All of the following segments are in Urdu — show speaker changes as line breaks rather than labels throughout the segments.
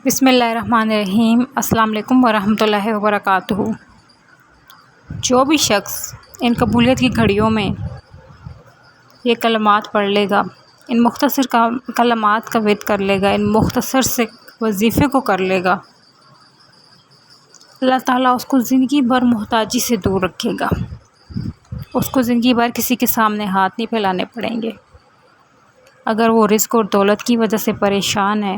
بسم اللہ الرحمن الرحیم۔ السلام علیکم ورحمۃ اللہ وبرکاتہ۔ جو بھی شخص ان قبولیت کی گھڑیوں میں یہ کلمات پڑھ لے گا، ان مختصر کلمات کا ورد کر لے گا، ان مختصر سے وظیفے کو کر لے گا، اللہ تعالیٰ اس کو زندگی بھر محتاجی سے دور رکھے گا۔ اس کو زندگی بھر کسی کے سامنے ہاتھ نہیں پھیلانے پڑیں گے۔ اگر وہ رزق اور دولت کی وجہ سے پریشان ہے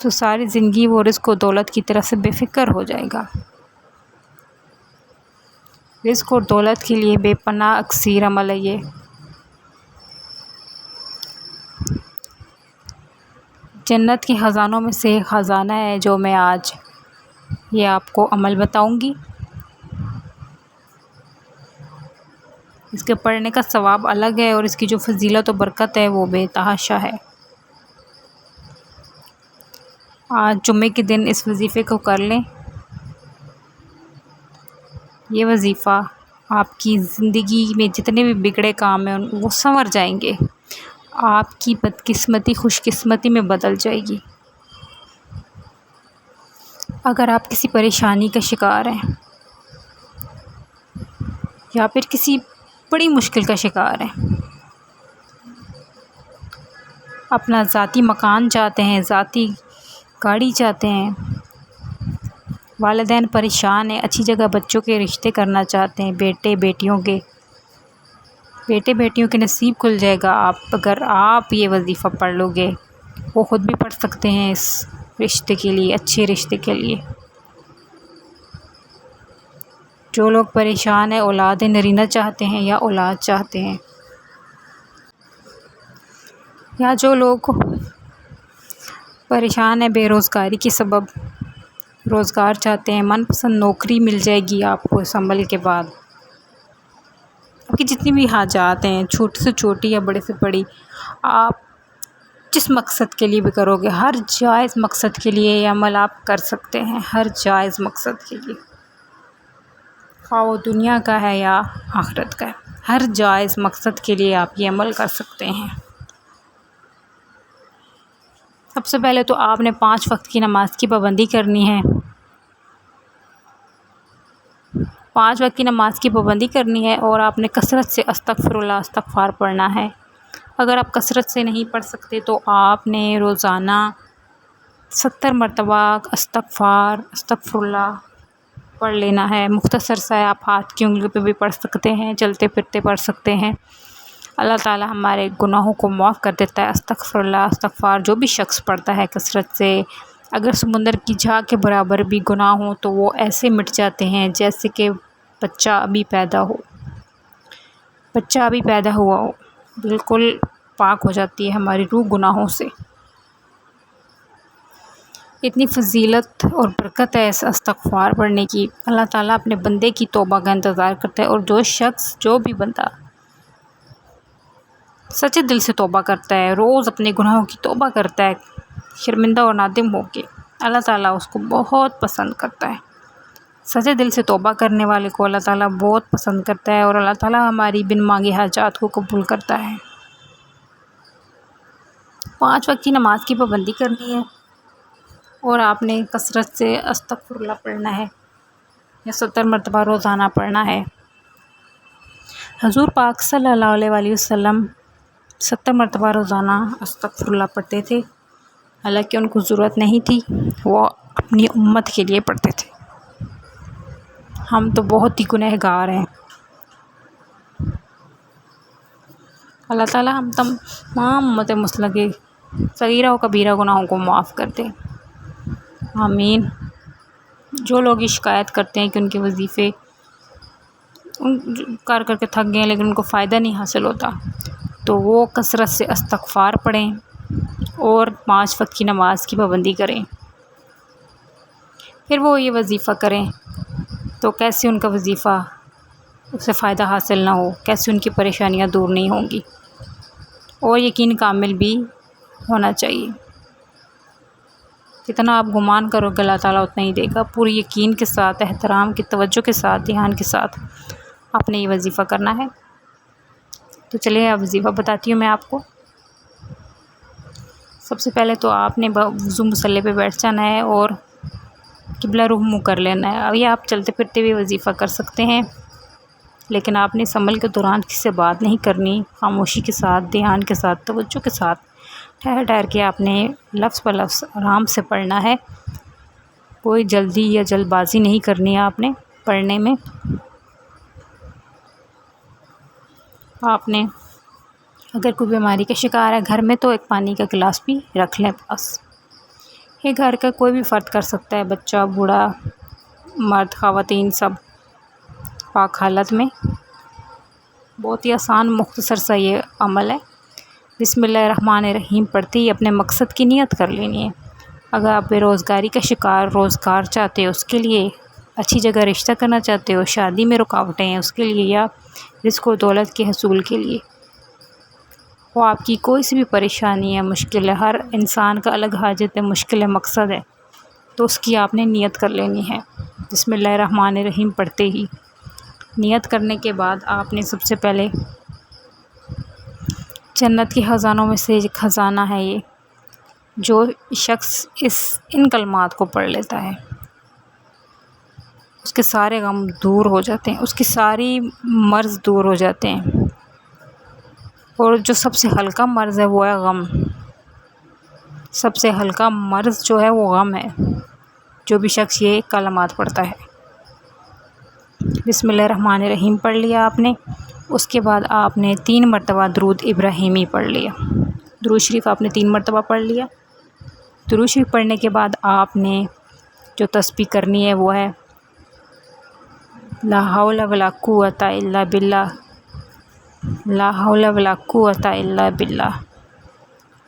تو ساری زندگی وہ رزق و دولت کی طرف سے بے فکر ہو جائے گا۔ رزق اور دولت کے لیے بے پناہ اکثیر عمل ہے یہ۔ جنت کے خزانوں میں سے ایک خزانہ ہے جو میں آج یہ آپ کو عمل بتاؤں گی۔ اس کے پڑھنے کا ثواب الگ ہے اور اس کی جو فضیلت و برکت ہے وہ بے تحاشا ہے۔ آج جمعے کے دن اس وظیفے کو کر لیں۔ یہ وظیفہ آپ کی زندگی میں جتنے بھی بگڑے کام ہیں وہ سنور جائیں گے۔ آپ کی بدقسمتی خوش قسمتی میں بدل جائے گی۔ اگر آپ کسی پریشانی کا شکار ہیں یا پھر کسی بڑی مشکل کا شکار ہیں، اپنا ذاتی مکان چاہتے ہیں، ذاتی گاڑی چاہتے ہیں، والدین پریشان ہیں، اچھی جگہ بچوں کے رشتے کرنا چاہتے ہیں، بیٹے بیٹیوں کے نصیب کھل جائے گا اگر آپ یہ وظیفہ پڑھ لو گے۔ وہ خود بھی پڑھ سکتے ہیں اس رشتے کے لیے، اچھے رشتے کے لیے۔ جو لوگ پریشان ہیں، اولاد نرینہ چاہتے ہیں یا اولاد چاہتے ہیں، یا جو لوگ پریشان ہیں بے روزگاری کے سبب، روزگار چاہتے ہیں، من پسند نوکری مل جائے گی آپ کو اس عمل کے بعد۔ آپ کی جتنی بھی حاجات ہیں، چھوٹی سے چھوٹی یا بڑے سے بڑی، آپ جس مقصد کے لیے بھی کرو گے، ہر جائز مقصد کے لیے یہ عمل آپ کر سکتے ہیں۔ ہر جائز مقصد کے لیے، خواہ وہ دنیا کا ہے یا آخرت کا ہے، ہر جائز مقصد کے لیے آپ یہ عمل کر سکتے ہیں۔ سب سے پہلے تو آپ نے 5 وقت کی نماز کی پابندی کرنی ہے۔ 5 وقت کی نماز کی پابندی کرنی ہے اور آپ نے کثرت سے استغفر اللہ استغفار پڑھنا ہے۔ اگر آپ کثرت سے نہیں پڑھ سکتے تو آپ نے روزانہ 70 مرتبہ استغفر اللہ پڑھ لینا ہے۔ مختصر سا ہے، آپ ہاتھ کی انگلیوں پہ بھی پڑھ سکتے ہیں، چلتے پھرتے پڑھ سکتے ہیں۔ اللہ تعالیٰ ہمارے گناہوں کو معاف کر دیتا ہے۔ استغفر اللہ استغفار جو بھی شخص پڑھتا ہے کثرت سے، اگر سمندر کی جھاگ کے برابر بھی گناہ ہوں تو وہ ایسے مٹ جاتے ہیں جیسے کہ بچہ ابھی پیدا ہوا ہو۔ بالکل پاک ہو جاتی ہے ہماری روح گناہوں سے۔ اتنی فضیلت اور برکت ہے اس استغفار پڑھنے کی۔ اللہ تعالیٰ اپنے بندے کی توبہ کا انتظار کرتا ہے، اور جو بھی بندہ سچے دل سے توبہ کرتا ہے، روز اپنے گناہوں کی توبہ کرتا ہے شرمندہ اور نادم ہو کے، اللہ تعالیٰ اس کو بہت پسند کرتا ہے۔ سچے دل سے توبہ کرنے والے کو اللہ تعالیٰ بہت پسند کرتا ہے، اور اللہ تعالیٰ ہماری بن مانگے حاجات کو قبول کرتا ہے۔ 5 وقت کی نماز کی پابندی کرنی ہے اور آپ نے کثرت سے استغفر اللہ پڑھنا ہے یا 70 مرتبہ روزانہ پڑھنا ہے۔ حضور پاک صلی اللہ علیہ وسلم 70 مرتبہ روزانہ استغفر اللہ پڑھتے تھے، حالانکہ ان کو ضرورت نہیں تھی، وہ اپنی امت کے لیے پڑھتے تھے۔ ہم تو بہت ہی گنہگار ہیں۔ اللہ تعالیٰ ہم تمام امت مسلمہ کے صغیرہ و کبیرہ گناہوں کو معاف کر دے، آمین۔ جو لوگ یہ شکایت کرتے ہیں کہ ان کے وظیفے کر کے تھک گئے لیکن ان کو فائدہ نہیں حاصل ہوتا، تو وہ کثرت سے استغفار پڑھیں اور 5 وقت کی نماز کی پابندی کریں۔ پھر وہ یہ وظیفہ کریں تو کیسے ان کا وظیفہ اسے فائدہ حاصل نہ ہو، کیسے ان کی پریشانیاں دور نہیں ہوں گی، اور یقین کامل بھی ہونا چاہیے۔ جتنا آپ گمان کرو گے اللہ تعالیٰ اتنا ہی دے گا۔ پوری یقین کے ساتھ، احترام کی توجہ کے ساتھ، دھیان کے ساتھ آپ نے یہ وظیفہ کرنا ہے۔ تو چلیے اب وظیفہ بتاتی ہوں میں آپ کو۔ سب سے پہلے تو آپ نے وضو مصلی پہ بیٹھ جانا ہے اور قبلہ رخ منہ کر لینا ہے. ابھی آپ چلتے پھرتے ہوئے وظیفہ کر سکتے ہیں، لیکن آپ نے اس عمل کے دوران کسی سے بات نہیں کرنی. خاموشی کے ساتھ، دھیان کے ساتھ، توجہ کے ساتھ ٹھہر ٹھہر کے آپ نے لفظ پر لفظ آرام سے پڑھنا ہے. کوئی جلدی یا جلد بازی نہیں کرنی ہے آپ نے پڑھنے میں. آپ نے اگر کوئی بیماری کا شکار ہے گھر میں تو ایک پانی کا گلاس بھی رکھ لیں پاس. یہ گھر کا کوئی بھی فرد کر سکتا ہے، بچہ، بوڑھا، مرد، خواتین، سب پاک حالت میں. بہت ہی آسان مختصر سا یہ عمل ہے. بسم اللہ الرحمن الرحیم پڑھتے ہی اپنے مقصد کی نیت کر لینی ہے. اگر آپ بے روزگاری کا شکار روزگار چاہتے ہو اس کے لیے، اچھی جگہ رشتہ کرنا چاہتے ہو، شادی میں رکاوٹیں ہیں اس کے لیے، یا رزق و دولت کے حصول کے لیے، وہ آپ کی کوئی سی بھی پریشانی ہے، مشکل ہے، ہر انسان کا الگ حاجت ہے، مشکل ہے، مقصد ہے، تو اس کی آپ نے نیت کر لینی ہے. بسم اللہ الرحمن الرحیم پڑھتے ہی نیت کرنے کے بعد آپ نے سب سے پہلے جنت کے خزانوں میں سے ایک خزانہ ہے یہ، جو شخص ان کلمات کو پڑھ لیتا ہے اس کے سارے غم دور ہو جاتے ہیں، اس کی ساری مرض دور ہو جاتے ہیں. اور جو سب سے ہلکا مرض ہے وہ ہے غم. سب سے ہلکا مرض جو ہے وہ غم ہے، جو بھی شخص یہ کلمات پڑھتا ہے. بسم اللہ الرحمن الرحیم پڑھ لیا آپ نے. اس کے بعد آپ نے 3 مرتبہ درود ابراہیمی پڑھ لیا. درود شریف آپ نے 3 مرتبہ پڑھ لیا. درود شریف پڑھنے کے بعد آپ نے جو تسبیح کرنی ہے وہ ہے لا حول ولا قوت الا باللہ، لا حول ولا قوت الا باللہ،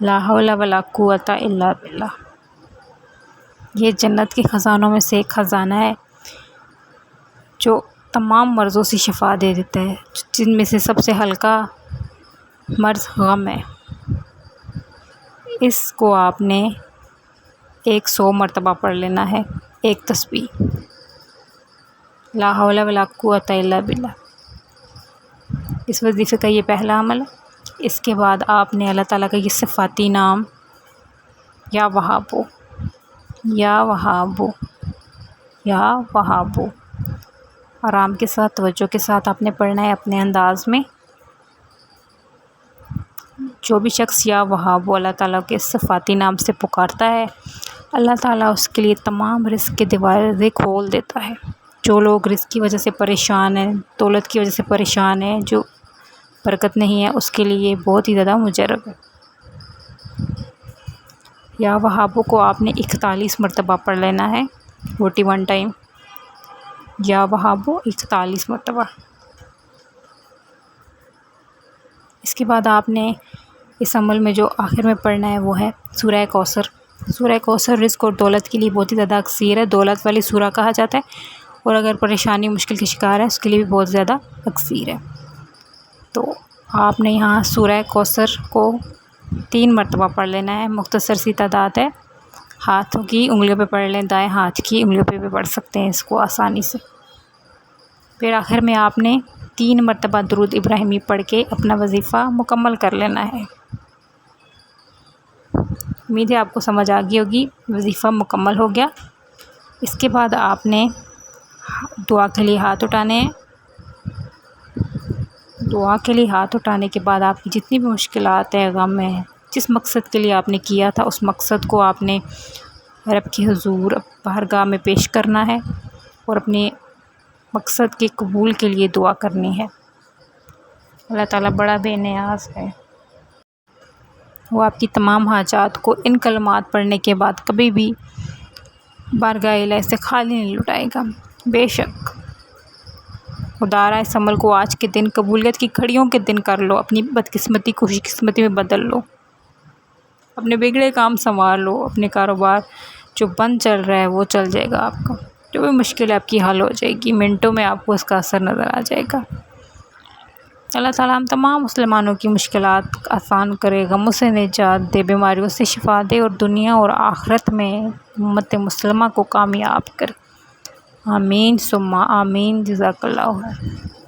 لا حول ولا قوت الا باللہ. یہ جنت کے خزانوں میں سے ایک خزانہ ہے جو تمام مرضوں سے شفا دے دیتا ہے، جن میں سے سب سے ہلکا مرض غم ہے. اس کو آپ نے 100 مرتبہ پڑھ لینا ہے، ایک تسبیح لا حول ولا قوت الا باللہ. اس وظیفے کا یہ پہلا عمل ہے. اس کے بعد آپ نے اللہ تعالیٰ کا یہ صفاتی نام یا وہابو، یا وہابو، یا وہابو، آرام کے ساتھ، توجہ کے ساتھ آپ نے پڑھنا ہے اپنے انداز میں. جو بھی شخص یا وہابو اللہ تعالیٰ کے صفاتی نام سے پکارتا ہے، اللہ تعالیٰ اس کے لیے تمام رزق کے دروازے کھول دیتا ہے. جو لوگ رزق کی وجہ سے پریشان ہیں، دولت کی وجہ سے پریشان ہیں، جو برکت نہیں ہے، اس کے لیے بہت ہی زیادہ مجرب ہے. یا وہابو کو آپ نے 41 مرتبہ پڑھ لینا ہے، 41 ٹائم یا وہابو 41 مرتبہ. اس کے بعد آپ نے اس عمل میں جو آخر میں پڑھنا ہے وہ ہے سورہ کوثر. سورہ کوثر رزق اور دولت کے لیے بہت ہی زیادہ اکثیر ہے، دولت والی سورہ کہا جاتا ہے، اور اگر پریشانی مشکل کے شکار ہے اس کے لیے بھی بہت زیادہ اکثیر ہے. تو آپ نے یہاں سورہ کوثر کو 3 مرتبہ پڑھ لینا ہے. مختصر سی تعداد ہے، ہاتھوں کی انگلیوں پہ پڑھ لیں، دائیں ہاتھ کی انگلیوں پہ بھی پڑھ سکتے ہیں اس کو آسانی سے. پھر آخر میں آپ نے 3 مرتبہ درود ابراہیمی پڑھ کے اپنا وظیفہ مکمل کر لینا ہے. امید ہے آپ کو سمجھ آ گئی ہوگی. وظیفہ مکمل ہو گیا. اس کے بعد آپ نے دعا کے لیے ہاتھ اٹھانے ہیں. دعا کے لیے ہاتھ اٹھانے کے بعد آپ کی جتنی بھی مشکلات ہیں، غم ہیں، جس مقصد کے لیے آپ نے کیا تھا اس مقصد کو آپ نے رب کی حضور بارگاہ میں پیش کرنا ہے اور اپنے مقصد کے قبول کے لیے دعا کرنی ہے. اللہ تعالیٰ بڑا بے نیاز ہے، وہ آپ کی تمام حاجات کو ان کلمات پڑھنے کے بعد کبھی بھی بارگاہ الہی سے خالی نہیں لٹائے گا. بے شک خدارا اس عمل کو آج کے دن قبولیت کی گھڑیوں کے دن کر لو، اپنی بدقسمتی کو خوش قسمتی میں بدل لو، اپنے بگڑے کام سنوار لو، اپنے کاروبار جو بند چل رہا ہے وہ چل جائے گا، آپ کا جو بھی مشکل ہے آپ کی حل ہو جائے گی، منٹوں میں آپ کو اس کا اثر نظر آ جائے گا. اللہ تعالیٰ ہم تمام مسلمانوں کی مشکلات آسان کرے، غموں سے نجات دے، بیماریوں سے شفا دے، اور دنیا اور آخرت میں امت مسلمہ کو کامیاب کرے. آمین ثم آمین. جزاک اللہ خیر.